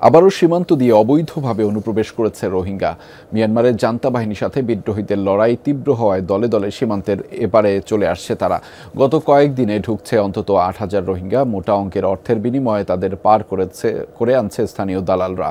আবারও সীমান্ত দিয়ে অবৈধভাবে অনুপ্রবেশ করেছে রোহিঙ্গা। মিয়ানমারের জান্তা বাহিনীর সাথে বিদ্রোহীদের লড়াই তীব্র হওয়ায় দলে দলে সীমান্তের এপারে চলে আসছে তারা। গত কয়েকদিনে ঢুকছে অন্তত ৮,০০০ রোহিঙ্গা। মোটা অঙ্কের অর্থের বিনিময়ে তাদের পার করে আনছে স্থানীয় দালালরা।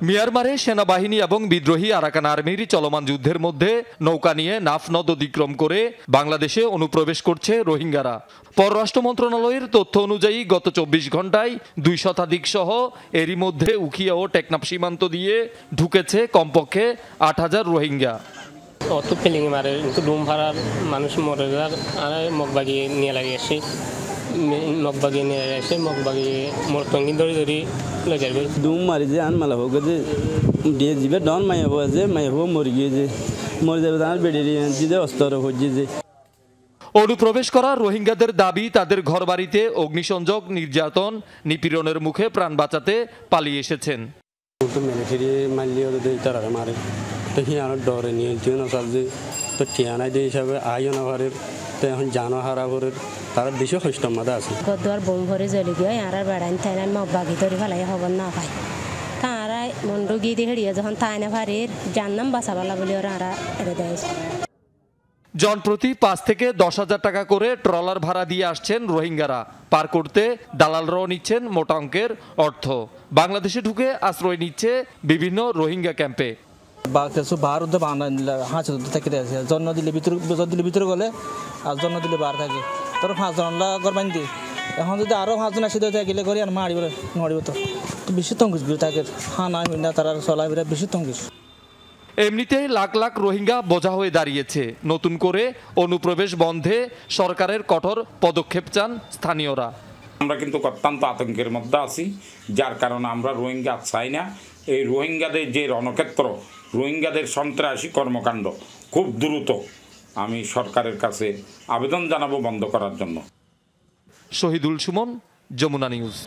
মিয়ানমারে সেনাবাহিনী এবং বিদ্রোহী আরাকান আর্মির চলমান যুদ্ধের মধ্যে নৌকা নিয়ে নাফ নদ অতিক্রম করে বাংলাদেশে অনুপ্রবেশ করছে রোহিঙ্গারা। পররাষ্ট্র মন্ত্রণালয়ের তথ্য অনুযায়ী গত ২৪ ঘন্টায় ২ শতাধিক সহ এরই মধ্যে উখিয়া ও টেকনাফ সীমান্ত দিয়ে ঢুকেছে কমপক্ষে ৮,০০০ রোহিঙ্গা। অত ফিলিং মারে রুম ভাড়ার মানুষ মরে যার আর মগবাগি নিয়ে লাগে আসে মগবাগি নিয়ে আসে মগবাগি মরতঙ্গি ধরে ধরে লৈ যাবে ডুম মারি যে আন মালা হোক যে দিয়ে যাবে ডন মাই হবো যে মাই হবো মরি গিয়ে যে মরে যাবে তার বেড়ে যে অস্তর হচ্ছে যে। অনুপ্রবেশ করা রোহিঙ্গাদের দাবি তাদের ঘরবাড়িতে অগ্নিসংযোগ, নির্যাতন, নিপীড়নের মুখে প্রাণ বাঁচাতে পালিয়ে এসেছেন। মিলিটারি মারলে তারা মারে তো হিয়ানো ডরে নিয়ে যে তো ঠিয়ানাই দিয়ে হিসাবে আইও না ঘরের তো এখন জানো হারা ঘরের তারা বেশি হস্তমাদা আছে। গদুয়ার বোম ভরে জ্বলি গিয়ে আর বেড়াইন তাই না মগ বাগি ধরে ফেলাই খবর না পাই তারা মন্ডু গিয়ে দিয়ে হেরিয়ে যখন তাই না ভারির জানলাম বাঁচাবালা বলে ওরা এড়ে দেয়। জনপ্রতি ৫ থেকে ১০,০০০ টাকা করে ট্রলার ভাড়া দিয়ে আসছেন রোহিঙ্গারা। পার করতে দালালরাও নিচ্ছেন মোটা অঙ্কের অর্থ। বাংলাদেশে ঢুকে আশ্রয় নিচ্ছে বিভিন্ন রোহিঙ্গা ক্যাম্পে। বা কিছু বার উদ্ধে বানা দিলে হাঁচ থেকে আছে জন্ম দিলে ভিতরে গেলে আর জন্ম দিলে বার থাকে তোর ৫ জন করবেন দি এখন যদি আরও ৫ জন আসি গেলে করে আর মারিব নড়িব তো বেশি তঙ্গিস থাকে হানা মিনা তারা চলাই বেশি তঙ্গিস। এমনিতেই লাখ লাখ রোহিঙ্গা বোঝা হয়ে দাঁড়িয়েছে। নতুন করে অনুপ্রবেশ বন্ধে সরকারের কঠোর পদক্ষেপ চান স্থানীয়রা। আমরা কিন্তু অত্যন্ত আতঙ্কের মধ্যে আছি, যার কারণে আমরা রোহিঙ্গা চাই না। এই রোহিঙ্গাদের যে রণক্ষেত্র, রোহিঙ্গাদের সন্ত্রাসী কর্মকাণ্ড খুব দ্রুত আমি সরকারের কাছে আবেদন জানাবো বন্ধ করার জন্য। শহীদুল সুমন, যমুনা নিউজ।